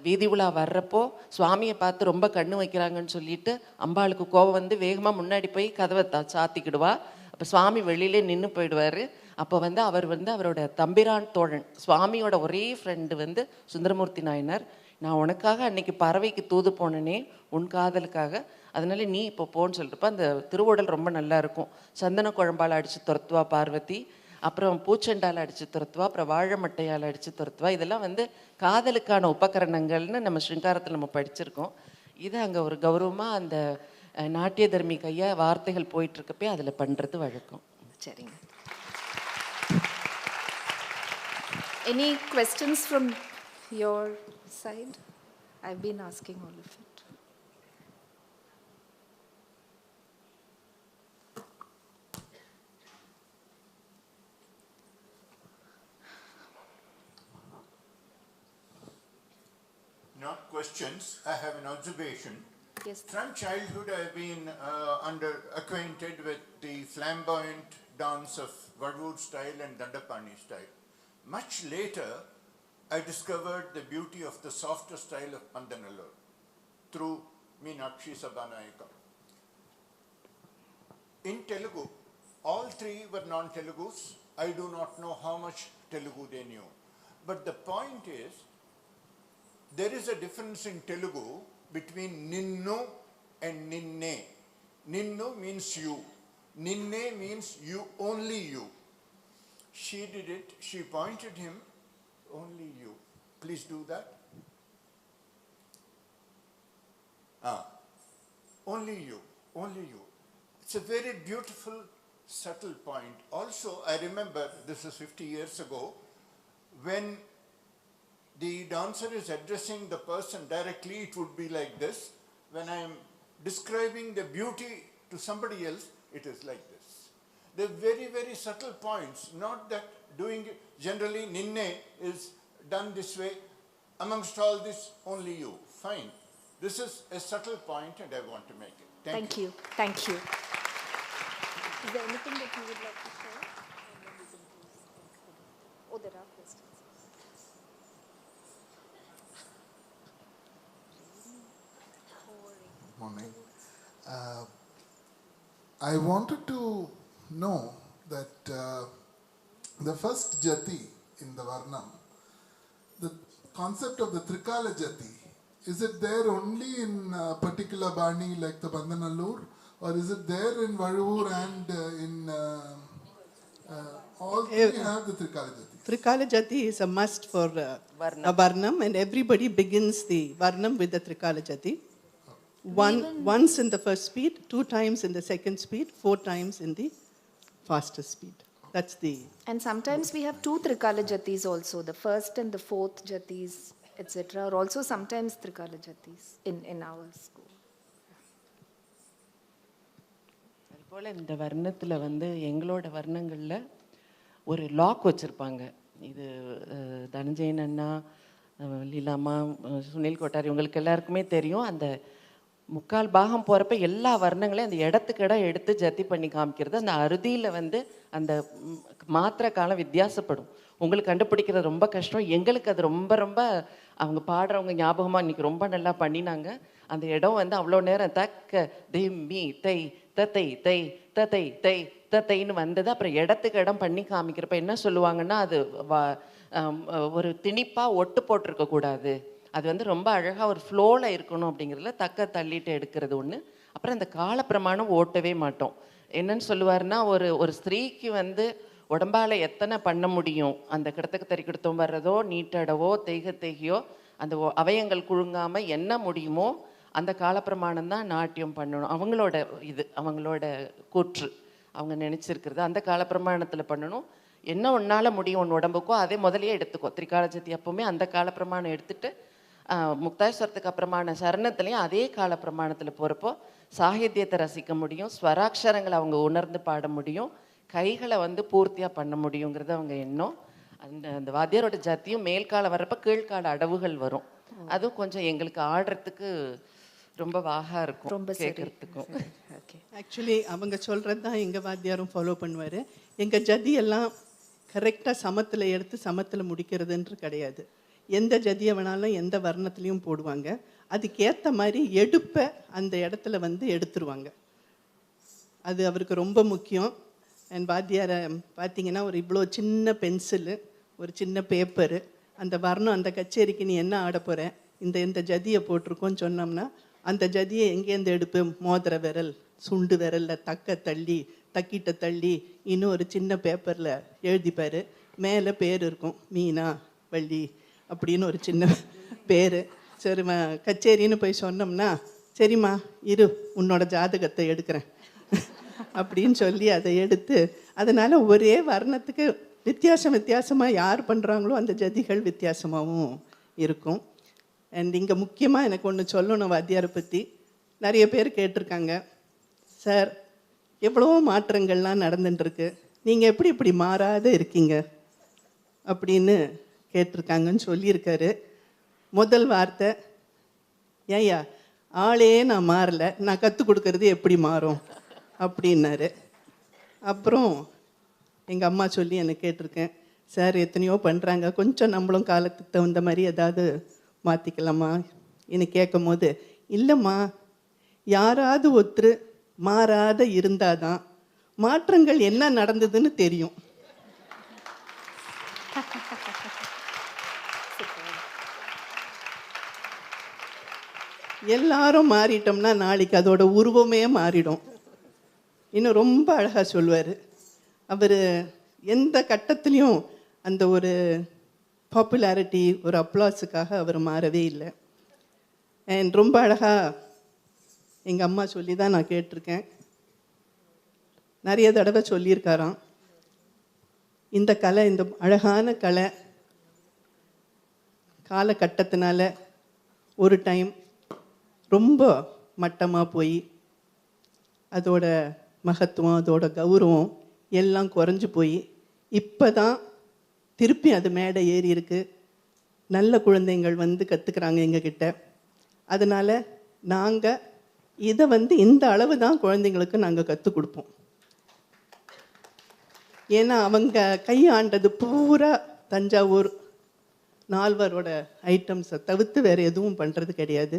Speaker 7: வீதி உலா வர்றப்போ சுவாமியை பார்த்து ரொம்ப கண்ணு வைக்கிறாங்கன்னு சொல்லிட்டு அம்பாளுக்கு கோபம் வந்து வேகமாக முன்னாடி போய் கதவை சாத்திக்கிடுவா. அப்போ சுவாமி வெளியிலே நின்று போயிடுவார். அப்போ வந்து அவர் வந்து அவரோட தம்பிரான் தோழன், சுவாமியோட ஒரே ஃப்ரெண்டு வந்து சுந்தரமூர்த்தி நாயனார், நான் உனக்காக அன்னைக்கு பறவைக்கு தூது போனனே உன் காதலுக்காக, அதனால நீ இப்போ போன்னு சொல்லிட்டுப்ப அந்த திருவுடல் ரொம்ப நல்லா இருக்கும். சந்தன குழம்பால் அடித்து துரத்துவா பார்வதி, அப்புறம் பூச்செண்டால் அடித்து துரத்துவா, அப்புறம் வாழை மட்டையால் அடித்து துரத்துவா. இதெல்லாம் வந்து காதலுக்கான உபகரணங்கள்னு நம்ம ஸ்ருங்காரத்தில் நம்ம படிச்சிருக்கோம். இது அங்கே ஒரு கௌரவமாக அந்த நாட்டிய தர்மி கையா வார்த்தைகள் போயிட்டுருக்கப்பே அதில் பண்ணுறது வழக்கம்.
Speaker 1: சரிங்க. Any questions from your side? I've been asking all of it.
Speaker 8: Not questions, I have an observation.
Speaker 1: Yes.
Speaker 8: From childhood I have been acquainted with the flamboyant dance of Vadvur style and Dandapani style. Much later, I discovered the beauty of the softer style of Pandanallur through Meenakshi Sabhanayaka. In Telugu, all three were non-Telugus. I do not know how much Telugu they knew. But the point is, there is a difference in Telugu between Ninnu and Ninne. Ninnu means you. Ninne means you, only you. She did it, she pointed him, only you. Please do that. Only you, only you. It's a very beautiful, subtle point. Also, I remember, this is 50 years ago, when the dancer is addressing the person directly, it would be like this. When I am describing the beauty to somebody else, it is like this. They're very, very subtle points. Not that doing it, generally Ninne is done this way. Amongst all this, only you. Fine. This is a subtle point and I want to make it. Thank you.
Speaker 1: Thank you. Is there anything that you would like to share? Oh, there are questions.
Speaker 9: Morning. I wanted to know that the first jati in the Varnam, the concept of the Trikala jati is it there only in a particular Bani like the Bandanallur, or is it there in Vazhavur and in all three have the Trikala Jati?
Speaker 3: Trikala Jati is a must for a Varnam, and everybody begins the Varnam with the Trikala Jati. Once in the first speed, 2 times in the second speed, 4 times in the fastest speed. That's the...
Speaker 1: And sometimes we have 2 Trikala Jatis also. The first and the fourth Jatis, etc. are also sometimes Trikala Jatis in our school.
Speaker 7: அதுபோல் இந்த வர்ணத்தில் வந்து எங்களோட வர்ணங்களில் ஒரு lock வச்சுருப்பாங்க. இது தனஞ்சயன் அண்ணா, லீலாமா, சுனில் கோட்டார் இவங்களுக்கு எல்லாருக்குமே தெரியும். அந்த 3/4 பாகம் போகிறப்ப எல்லா வர்ணங்களையும் அந்த இடத்துக்கு இடம் எடுத்து ஜத்தி பண்ணி காமிக்கிறது. அந்த அறுதியில் வந்து அந்த மாத்திரை காலம் வித்தியாசப்படும். உங்களுக்கு கண்டுபிடிக்கிறது ரொம்ப கஷ்டம். எங்களுக்கு அது ரொம்ப ரொம்ப அவங்க பாடுறவங்க ஞாபகமாக இன்றைக்கி ரொம்ப நல்லா பண்ணினாங்க. அந்த இடம் வந்து அவ்வளோ நேரம் தக்க திம்மி தை தத்தை தை தத்தை தை தத்தைன்னு வந்தது. அப்புறம் இடத்துக்கு இடம் பண்ணி காமிக்கிறப்ப என்ன சொல்லுவாங்கன்னா, அது ஒரு திணிப்பாக ஒட்டு போட்டிருக்கக்கூடாது, அது வந்து ரொம்ப அழகாக ஒரு ஃப்ளோவில் இருக்கணும் அப்படிங்கிறதுல தக்க தள்ளிட்டு எடுக்கிறது ஒன்று. அப்புறம் அந்த காலப்பிரமாணம் ஓட்டவே மாட்டோம். என்னன்னு சொல்லுவார்னா, ஒரு ஸ்திரீக்கு வந்து உடம்பால் எத்தனை பண்ண முடியும், அந்த கிடத்துக்கு தறிக்கிடுத்தம் வர்றதோ நீட்டடவோ தேகியோ அந்த அவயங்கள் குழுங்காமல் என்ன முடியுமோ அந்த காலப்பிரமாணம் தான் நாட்டியம் பண்ணணும். அவங்களோட கூற்று, அவங்க நினச்சிருக்கிறது அந்த காலப்பிரமாணத்தில் பண்ணணும். என்ன ஒன்றால் முடியும் உன் உடம்புக்கோ அதே முதலையே எடுத்துக்கோ. திரிகால ஜத்தி அப்போவுமே அந்த காலப்பிரமாணம் எடுத்துகிட்டு முக்தாஸ்வரத்துக்கு அப்புறமான சரணத்துலேயும் அதே காலப்பிரமாணத்தில் போகிறப்போ சாகித்யத்தை ரசிக்க முடியும், ஸ்வராட்சரங்களை அவங்க உணர்ந்து பாட முடியும், கைகளை வந்து பூர்த்தியாக பண்ண முடியுங்கிறது அவங்க எண்ணம். அந்த வாத்தியாரோட ஜாத்தியும் மேல்காலம் வர்றப்போ கீழ்கால அடவுகள் வரும். அதுவும் கொஞ்சம் எங்களுக்கு ஆடுறதுக்கு ரொம்ப வாகா இருக்கும், ரொம்ப கேட்கறதுக்கும்.
Speaker 3: ஆக்சுவலி அவங்க சொல்கிறது தான் எங்கள் வாத்தியாரும் ஃபாலோ பண்ணுவார். எங்கள் ஜதியெல்லாம் கரெக்டாக சமத்தில் எடுத்து சமத்தில் முடிக்கிறதுன்று கிடையாது. எந்த ஜதியை வேணாலும் எந்த வர்ணத்துலேயும் போடுவாங்க. அதுக்கேற்ற மாதிரி எடுப்பை அந்த இடத்துல வந்து எடுத்துருவாங்க. அது அவருக்கு ரொம்ப முக்கியம். அண்ட் வாத்தியாரை பார்த்தீங்கன்னா ஒரு இவ்வளோ சின்ன பென்சிலு, ஒரு சின்ன பேப்பரு, அந்த வர்ணம் அந்த கச்சேரிக்கு நீ என்ன ஆட போகிற, இந்த ஜதியை போட்டிருக்கோன்னு சொன்னோம்னா அந்த ஜதியை எங்கேருந்து எடுப்பு, மோதிர விரல், சுண்டு விரலில் தக்கிட்ட தள்ளி இன்னும் ஒரு சின்ன பேப்பரில் எழுதிப்பார். மேலே பேர் இருக்கும், மீனா வள்ளி அப்படின்னு ஒரு சின்ன பேர். சரிம்மா கச்சேரின்னு போய் சொன்னோம்னா, சரிம்மா இரு உன்னோட ஜாதகத்தை எடுக்கிறேன் அப்படின்னு சொல்லி அதை எடுத்து, அதனால் ஒரே வர்ணத்துக்கு வித்தியாசமாக யார் பண்ணுறாங்களோ அந்த ஜதிகள் வித்தியாசமாகவும் இருக்கும். அண்ட் இங்கே முக்கியமாக எனக்கு ஒன்று சொல்லணும் வாத்தியாரை பற்றி. நிறைய பேர் கேட்டிருக்காங்க, சார் எவ்வளவோ மாற்றங்கள்லாம் நடந்துட்டுருக்கு, நீங்கள் எப்படி இப்படி மாறாத இருக்கீங்க அப்படின்னு கேட்டிருக்காங்கன்னு சொல்லியிருக்காரு. முதல் வார்த்தை, ஏய்யா ஆளே நான் மாறலை, நான் கற்றுக் கொடுக்கறது எப்படி மாறும் அப்படின்னாரு. அப்புறம் எங்கள் அம்மா சொல்லி எனக்கு கேட்டிருக்கேன், சார் எத்தனையோ பண்ணுறாங்க, கொஞ்சம் நம்மளும் காலத்துக்கு தகுந்த மாதிரி ஏதாவது மாற்றிக்கலாமா என்று கேட்கும் போது, இல்லைம்மா யாராவது ஒருத்தர் மாறாத இருந்தால் தான் மாற்றங்கள் என்ன நடந்ததுன்னு தெரியும். எல்லாரும் மாறிட்டோம்னா நாளைக்கு அதோட உருவமே மாறிடும். இன்னும் ரொம்ப அழகாக சொல்லுவார் அவர். எந்த கட்டத்துலேயும் அந்த ஒரு பாப்புலாரிட்டி, ஒரு அப்ளாஸுக்காக அவர் மாறவே இல்லை. அண்ட் ரொம்ப அழகாக எங்கள் அம்மா சொல்லி தான் நான் கேட்டிருக்கேன், நிறைய தடவை சொல்லியிருக்காராம், இந்த கலை, இந்த அழகான கலை காலகட்டத்தினால ஒரு டைம் ரொம்ப மட்டமாக போய் அதோட மகத்துவம், அதோட கௌரவம் எல்லாம் குறைஞ்சி போய் இப்போ தான் திருப்பி அது மேடை ஏறி இருக்கு. நல்ல குழந்தைங்கள் வந்து கற்றுக்குறாங்க எங்ககிட்ட. அதனால் நாங்கள் இதை வந்து இந்த அளவு தான் குழந்தைங்களுக்கு நாங்கள் கற்றுக் கொடுப்போம். ஏன்னா அவங்க கையாண்டது பூரா தஞ்சாவூர் நால்வரோட ஐட்டம்ஸை தவிர்த்து வேறு எதுவும் பண்ணுறது கிடையாது.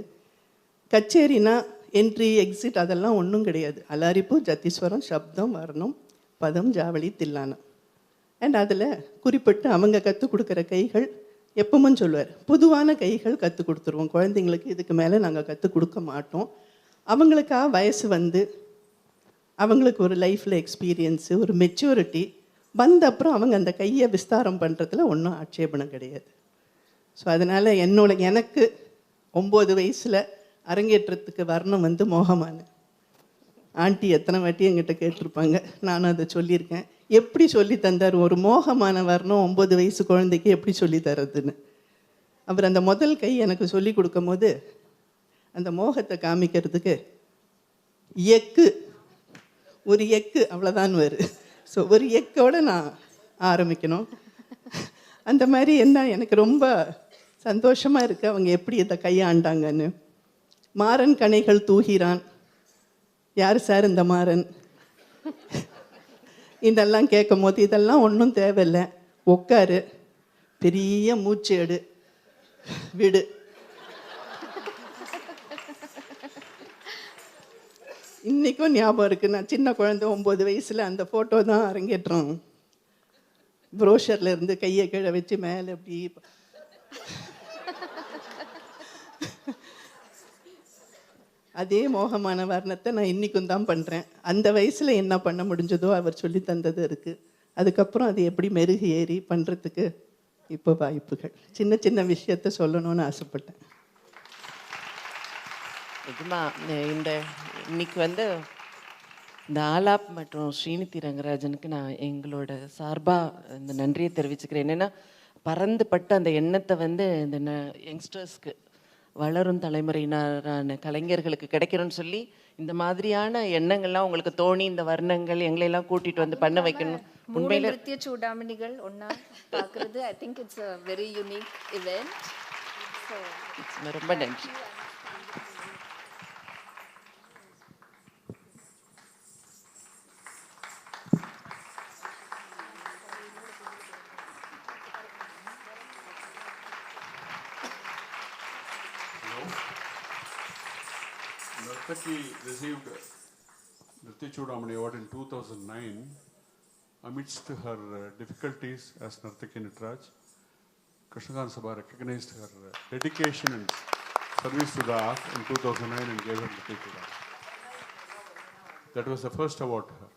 Speaker 3: கச்சேரினா என்ட்ரி எக்ஸிட் அதெல்லாம் ஒன்றும் கிடையாது. அலாரிப்பு, ஜத்தீஸ்வரம், சப்தம், வர்ணம், பதம், ஜாவளி, தில்லானம். அண்ட் அதில் குறிப்பிட்டு அவங்க கற்றுக் கொடுக்குற கைகள் எப்பவும் சொல்லுவார், பொதுவான கைகள் கற்றுக் கொடுத்துருவோம், குழந்தைங்களுக்கு இதுக்கு மேலே நாங்கள் கற்றுக் கொடுக்க மாட்டோம். அவங்களுக்காக வயசு வந்து அவங்களுக்கு ஒரு லைஃப்பில் எக்ஸ்பீரியன்ஸு, ஒரு மெச்சூரிட்டி வந்த அப்புறம் அவங்க அந்த கையை விஸ்தாரம் பண்ணுறதுல ஒன்றும் ஆட்சேபணம் கிடையாது. ஸோ அதனால் எனக்கு 9 வயசில் அரங்கேற்றத்துக்கு வர்ணம் வந்து மோகமான ஆண்டி எத்தனை வாட்டி என்கிட்ட கேட்டிருப்பாங்க, நானும் அதை சொல்லியிருக்கேன். எப்படி சொல்லி தந்தார் ஒரு மோகமான வர்ணம் 9 வயசு குழந்தைக்கு எப்படி சொல்லி தரதுன்னு. அவர் அந்த முதல் கை எனக்கு சொல்லி கொடுக்கும் போது அந்த மோகத்தை காமிக்கிறதுக்கு ஒரு எக்கு அவ்வளோதான் வரும். ஸோ ஒரு எக்கோடு நான் ஆரம்பிக்கணும். அந்த மாதிரி எனக்கு ரொம்ப சந்தோஷமாக இருக்குது அவங்க எப்படி இதை கையாண்டாங்கன்னு. மாறன் கணைகள் தூகிறான், யார் சார் இந்த மாறன், இதெல்லாம் கேட்கும் போது இதெல்லாம் ஒன்றும் தேவையில்லை, உட்காரு, பெரிய மூச்சு எடு, விடு. இன்றைக்கும் ஞாபகம் இருக்குது, நான் சின்ன குழந்தை 9 வயசில் அந்த ஃபோட்டோ தான் அரங்கேற்றோம். ப்ரோஷரில் இருந்து கையை கீழே வச்சு மேலே அப்படி அதே மோகமான வர்ணத்தை நான் இன்றைக்கும் தான் பண்ணுறேன். அந்த வயசில் என்ன பண்ண முடிஞ்சதோ அவர் சொல்லி தந்தது இருக்குது. அதுக்கப்புறம் அது எப்படி மெருகு ஏறி பண்ணுறதுக்கு இப்போ வாய்ப்புகள். சின்ன சின்ன விஷயத்த சொல்லணும்னு ஆசைப்பட்டேன்.
Speaker 7: நிஜமா இன்னைக்கு வந்து இந்த ஆலாப் மற்றும் ஸ்ரீநிதி ரங்கராஜனுக்கு நான் எங்களோட சார்பாக இந்த நன்றியை தெரிவிச்சுக்கிறேன். என்னென்னா பறந்துபட்ட அந்த எண்ணத்தை வந்து இந்த யங்ஸ்டர்ஸ்க்கு, வளரும் தலைமுறையினரான கலைஞர்களுக்கு கிடைக்கணும்னு சொல்லி இந்த மாதிரியான எண்ணங்கள்லாம் உங்களுக்கு தோணி இந்த வர்ணங்கள் எங்களையெல்லாம் கூட்டிகிட்டு வந்து பண்ண வைக்கணும்.
Speaker 1: உண்மையில நிறுத்திய சூடாமணிகள் ஒன்றா பார்க்குறது I think it's a very unique event.
Speaker 7: ரொம்ப நன்றி.
Speaker 10: Nartaki received Nritya Chudamani Award in 2009 amidst her difficulties as Nartaki Nitraj. Krishnagana Sabha recognized her dedication and service to the art in 2009 and gave her Nritya Chudamani. That was the first award to her.